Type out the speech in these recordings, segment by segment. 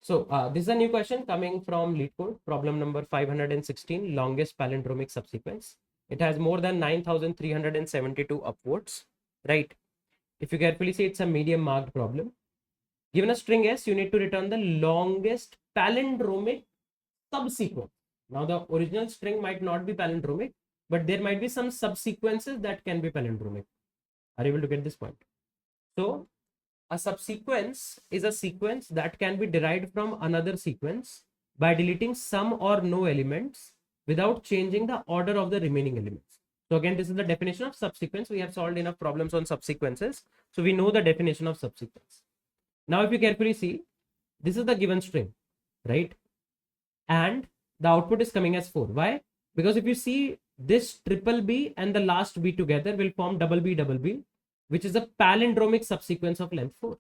This is a new question coming from LeetCode, problem number 516, longest palindromic subsequence. It has more than 9,372 upvotes, right? If you carefully see, it's a medium marked problem. Given a string S, you need to return the longest palindromic subsequence. Now, the original string might not be palindromic, but there might be some subsequences that can be palindromic. Are you able to get this point? So, a subsequence is a sequence that can be derived from another sequence by deleting some or no elements without changing the order of the remaining elements. So again, this is the definition of subsequence. We have solved enough problems on subsequences, so we know the definition of subsequence. Now, if you carefully see, this is the given string, right? And the output is coming as 4. Why? Because if you see, this triple B and the last B together will form double B, which is a palindromic subsequence of length 4.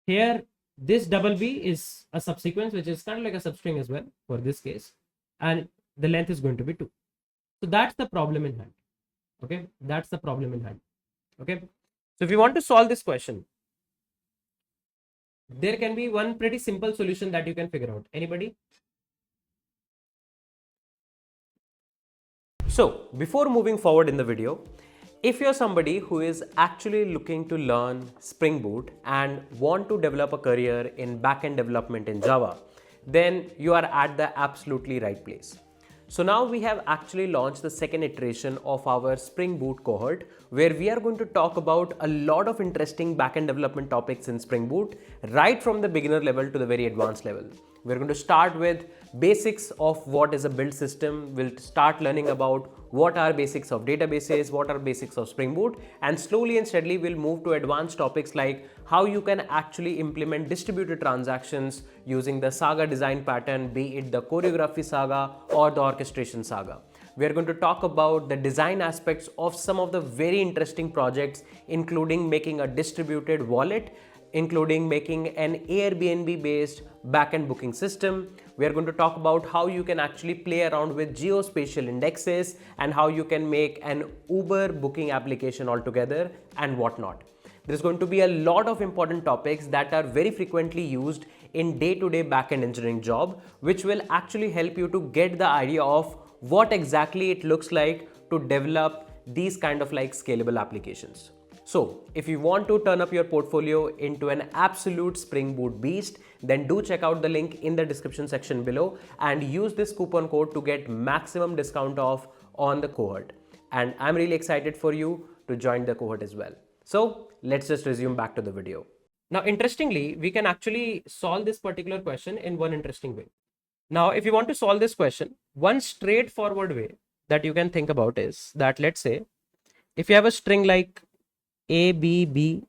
Here, this double B is a subsequence, which is kind of like a substring as well for this case. And the length is going to be 2. So that's the problem in hand. Okay, that's the problem in hand. Okay, so if you want to solve this question, there can be one pretty simple solution that you can figure out. Anybody? So before moving forward in the video, if you're somebody who is actually looking to learn Spring Boot and want to develop a career in backend development in Java, then you are at the absolutely right place. So now we have actually launched the second iteration of our Spring Boot cohort, where we are going to talk about a lot of interesting backend development topics in Spring Boot, right from the beginner level to the very advanced level. We're going to start with basics of what is a build system. We'll start learning about what are basics of databases, what are basics of Spring Boot, and slowly and steadily we'll move to advanced topics like how you can actually implement distributed transactions using the saga design pattern, be it the choreography saga or the orchestration saga. We are going to talk about the design aspects of some of the very interesting projects, including making a distributed wallet, including making an Airbnb based backend booking system. We are going to talk about how you can actually play around with geospatial indexes and how you can make an Uber booking application altogether and whatnot. There's going to be a lot of important topics that are very frequently used in day-to-day backend engineering job, which will actually help you to get the idea of what exactly it looks like to develop these kind of like scalable applications. So if you want to turn up your portfolio into an absolute Spring Boot beast, then do check out the link in the description section below and use this coupon code to get maximum discount off on the cohort. And I'm really excited for you to join the cohort as well. So let's just resume back to the video. Now, interestingly, we can actually solve this particular question in one interesting way. Now, if you want to solve this question, one straightforward way that you can think about is that, let's say, if you have a string like A, B, B,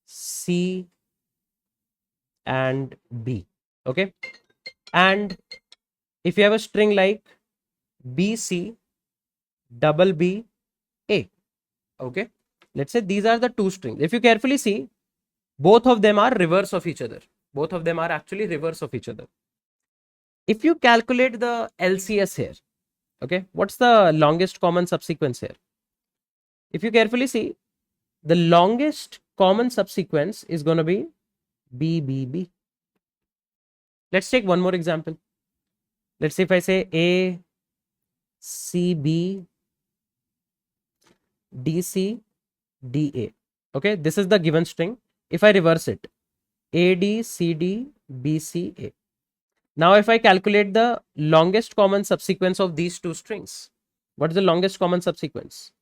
C, and B, okay? And if you have a string like B, C, double B, A, okay? Let's say these are the two strings. If you carefully see, both of them are reverse of each other. Both of them are actually reverse of each other. If you calculate the LCS here, okay, what's the longest common subsequence here? If you carefully see, the longest common subsequence is going to be B, B, B. Let's take one more example. Let's say if I say A, C, B, D, C, D, A. Okay, this is the given string. If I reverse it, A, D, C, D, B, C, A. Now, if I calculate the longest common subsequence of these two strings, what is the longest common subsequence?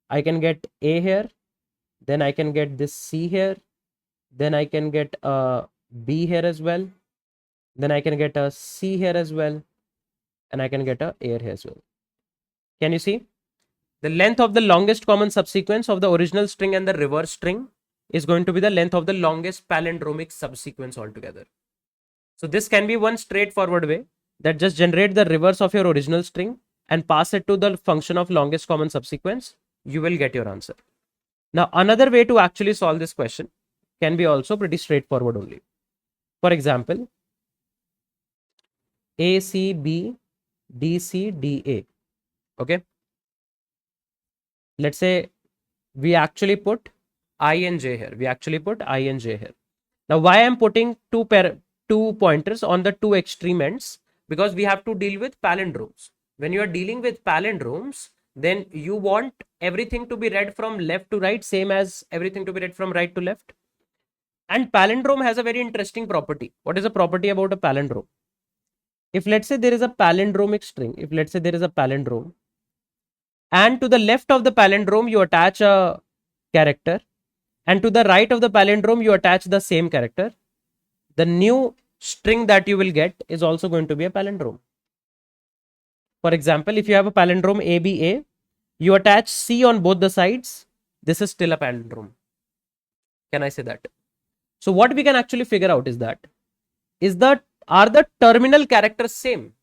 I can get A here, then I can get this C here, then I can get a B here as well, then I can get a C here as well, and I can get a A here as well. Can you see? The length of the longest common subsequence of the original string and the reverse string is going to be the length of the longest palindromic subsequence altogether. So this can be one straightforward way that just generate the reverse of your original string and pass it to the function of longest common subsequence. You will get your answer. Now, another way to actually solve this question can be also pretty straightforward only. For example, A, C, B, D, C, D, A. Okay. Let's say we actually put I and J here. We actually put I and J here. Now, why I'm putting two two pointers on the two extreme ends, because we have to deal with palindromes. When you are dealing with palindromes, then you want everything to be read from left to right, same as everything to be read from right to left. And palindrome has a very interesting property. What is the property about a palindrome? If let's say there is a palindromic string, if let's say there is a palindrome, and to the left of the palindrome you attach a character, and to the right of the palindrome you attach the same character, the new string that you will get is also going to be a palindrome. For example, if you have a palindrome ABA, you attach C on both the sides, this is still a palindrome. Can I say that? So what we can actually figure out is that, are the terminal characters same?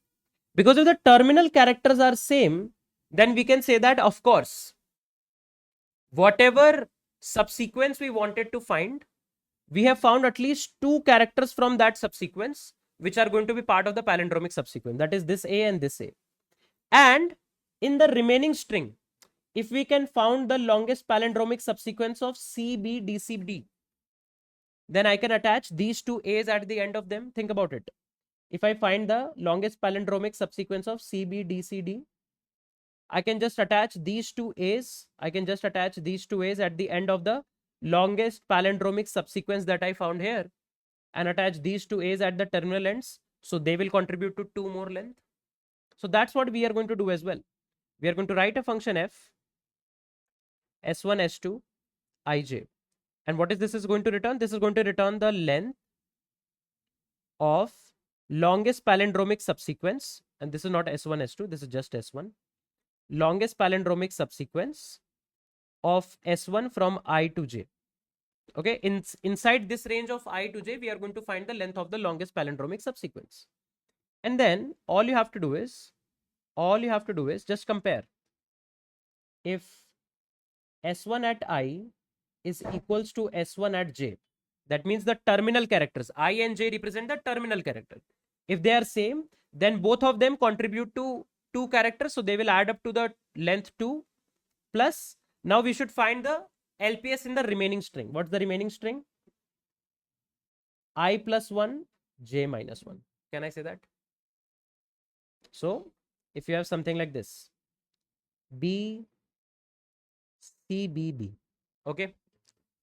Because if the terminal characters are same, then we can say that, of course, whatever subsequence we wanted to find, we have found at least two characters from that subsequence which are going to be part of the palindromic subsequence, that is this A and this A. And in the remaining string, if we can found the longest palindromic subsequence of CB, DCD, then I can attach these two A's at the end of them. Think about it. If I find the longest palindromic subsequence of CB, DCD, I can just attach these two A's. I can just attach these two A's at the end of the longest palindromic subsequence that I found here, and attach these two A's at the terminal ends. So they will contribute to 2 more length. So that's what we are going to do as well. We are going to write a function f, s1, s2, ij. And what is this is going to return? This is going to return the length of longest palindromic subsequence. And this is not s1, s2, this is just s1. Longest palindromic subsequence of s1 from I to j. Okay, inside this range of I to j, we are going to find the length of the longest palindromic subsequence. And then all you have to do is just compare. If s1 at I is equals to s1 at j, that means the terminal characters I and j represent the terminal character. If they are same, then both of them contribute to 2 characters, so they will add up to the length 2. Plus, now we should find the LPS in the remaining string. What's the remaining string? I plus 1, j minus 1. Can I say that? So if you have something like this, B, C, B, B. Okay.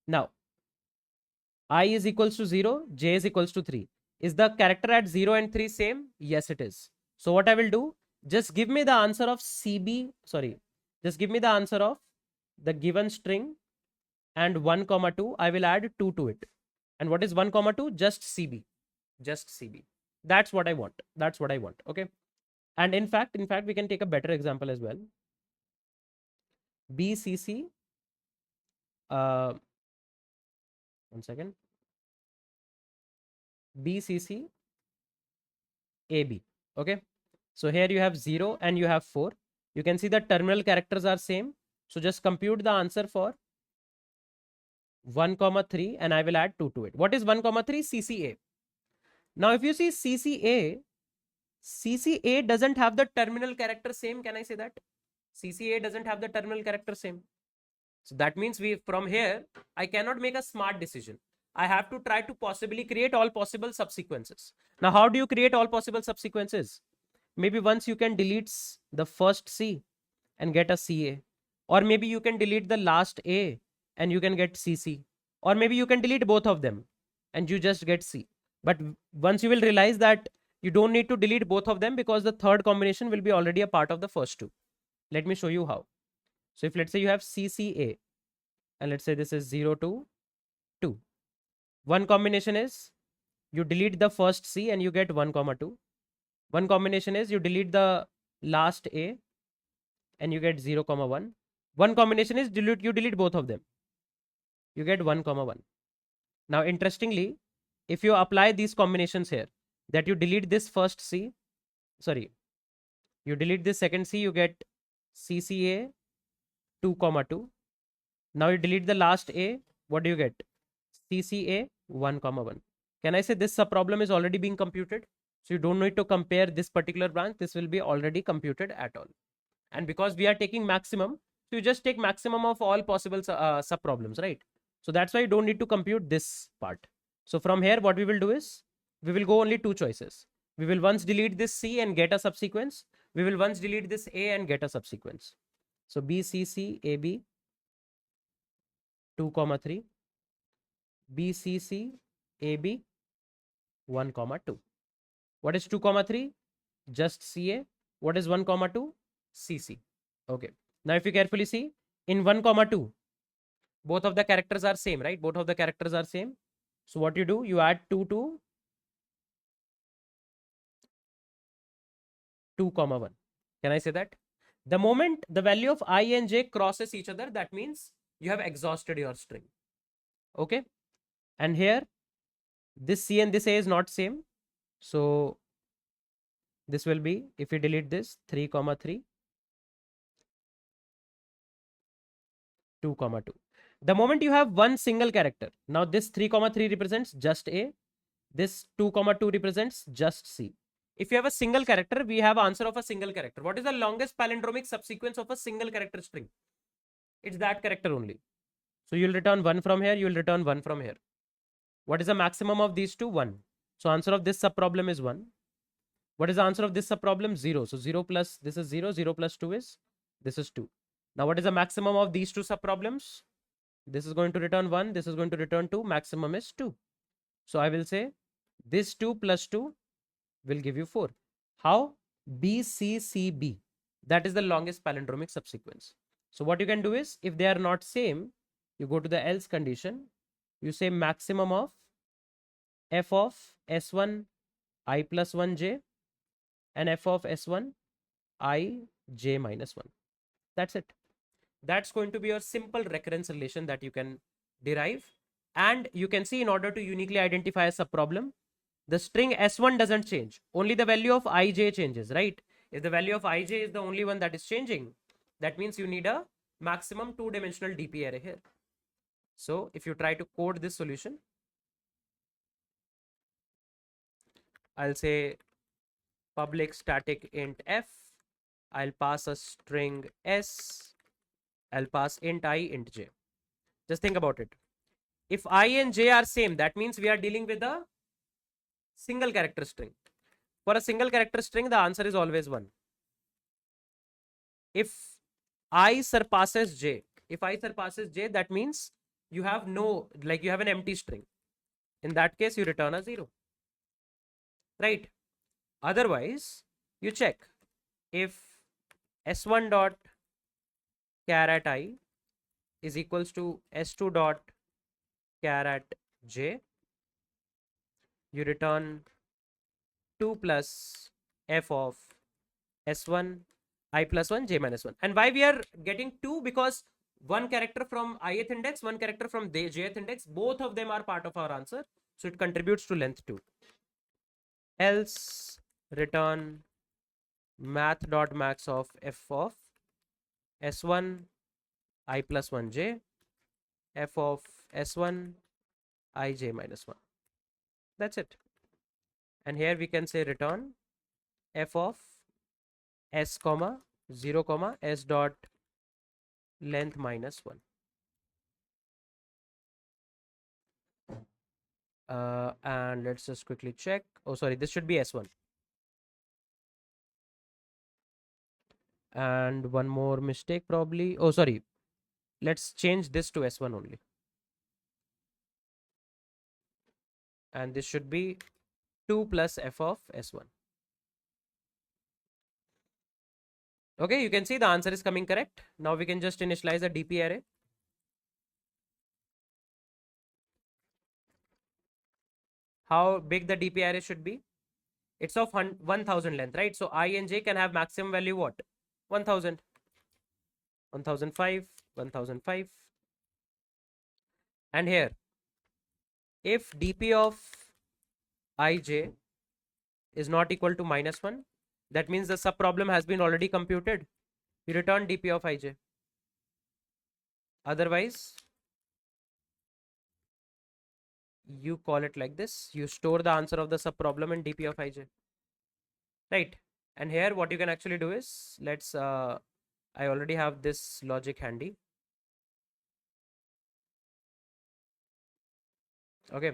Now, I is equals to 0, j is equals to 3. Is the character at 0 and 3 same? Yes, it is. So what I will do, just give me the answer of CB, just give me the answer of the given string and 1 comma 2. I will add 2 to it. And what is 1 comma 2? Just CB. Just CB. That's what I want. That's what I want. Okay. And in fact, we can take a better example as well. BCC. One second. BCC AB. Okay. So here you have 0 and you have 4. You can see the terminal characters are same. So just compute the answer for 1 comma 3 and I will add 2 to it. What is 1 comma 3? CCA. Now if you see CCA doesn't have the terminal character same. Can I say that? CCA doesn't have the terminal character same. So that means from here, I cannot make a smart decision. I have to try to possibly create all possible subsequences. Now, how do you create all possible subsequences? Maybe once you can delete the first C and get a CA. Or maybe you can delete the last A and you can get CC. Or maybe you can delete both of them and you just get C. But once you will realize that you don't need to delete both of them because the third combination will be already a part of the first two. Let me show you how. So if let's say you have CCA and let's say this is 0 to 2. One combination is you delete the first C and you get 1 comma 2. One combination is you delete the last A and you get 0 comma 1. One combination is you delete both of them. You get 1 comma 1. Now interestingly, if you apply these combinations here, that you delete this first C, you delete this second C, you get CCA 2 comma 2. Now you delete the last A, what do you get? CCA 1 comma 1. Can I say this subproblem is already being computed? So you don't need to compare this particular branch. This will be already computed at all. And because we are taking maximum, so you just take maximum of all possible subproblems, right? So that's why you don't need to compute this part. So from here, what we will do is, we will go only two choices. We will once delete this C and get a subsequence. We will once delete this A and get a subsequence. So B, C, C, A, B, 2, 3, B, C, C, A, B, 1, 2. What is 2, 3? Just CA. What is 1, 2? CC. Okay. Now if you carefully see, in 1, 2, both of the characters are same, right? Both of the characters are same. So what you do, you add 2 to 2, 1. Can I say that? The moment the value of I and J crosses each other, that means you have exhausted your string. Okay. And here, this C and this A is not same. So this will be, if we delete this, 3, 3, 2, 2. The moment you have one single character, now this 3, 3 represents just A. This 2, 2 represents just C. If you have a single character, we have answer of a single character. What is the longest palindromic subsequence of a single character string? It's that character only. So you'll return 1 from here, you'll return 1 from here. What is the maximum of these two? 1. So answer of this subproblem is 1. What is the answer of this subproblem? 0. So 0 plus this is 0, 0 plus 2 is this is 2. Now what is the maximum of these two subproblems? This is going to return 1, this is going to return 2, maximum is 2. So I will say this 2 plus 2 will give you 4. How? B, C, C, B. That is the longest palindromic subsequence. So what you can do is, if they are not same, you go to the else condition. You say maximum of f of S1 I plus 1j and f of S1 I j minus 1. That's it. That's going to be your simple recurrence relation that you can derive. And you can see, in order to uniquely identify a subproblem, the string S1 doesn't change. Only the value of ij changes, right? If the value of ij is the only one that is changing, that means you need a maximum two-dimensional DP array here. So if you try to code this solution, I'll say public static int f, I'll pass a string s, I'll pass int I, int j. Just think about it. If I and j are same, that means we are dealing with a single character string. For a single character string, the answer is always 1. If I surpasses j, that means you have no, like you have an empty string. In that case, you return a 0. Right? Otherwise, you check if s1 dot char at I is equals to s2 dot char at j, you return 2 plus f of s1 I plus 1 j minus 1. And why we are getting 2? Because one character from ith index, one character from the jth index, both of them are part of our answer. So it contributes to length 2. Else return math.max of f of s1 I plus 1 j, f of s1 I j minus 1. That's it. And here we can say return f of s comma 0 comma s dot length minus 1. And let's just quickly check. Oh, sorry, this should be s1. And one more mistake probably. Oh, sorry. Let's change this to s1 only. And this should be 2 plus f of s1. Okay, you can see the answer is coming correct. Now we can just initialize a DP array. How big the DP array should be? It's of 1000 length, right? So I and j can have maximum value what? 1000. 1005, 1005. And here, if DP of ij is not equal to -1, that means the subproblem has been already computed. You return DP of ij. Otherwise, you call it like this. You store the answer of the subproblem in DP of ij. Right? And here what you can actually do is, let's I already have this logic handy. Okay,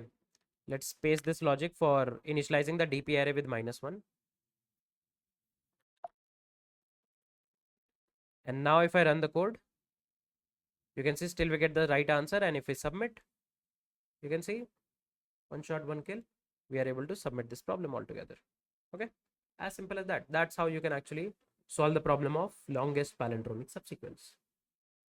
Let's paste this logic for initializing the DP array with -1. And now if I run the code, you can see still we get the right answer. And if we submit, you can see one shot, one kill. We are able to submit this problem altogether. Okay, as simple as that. That's how you can actually solve the problem of longest palindromic subsequence.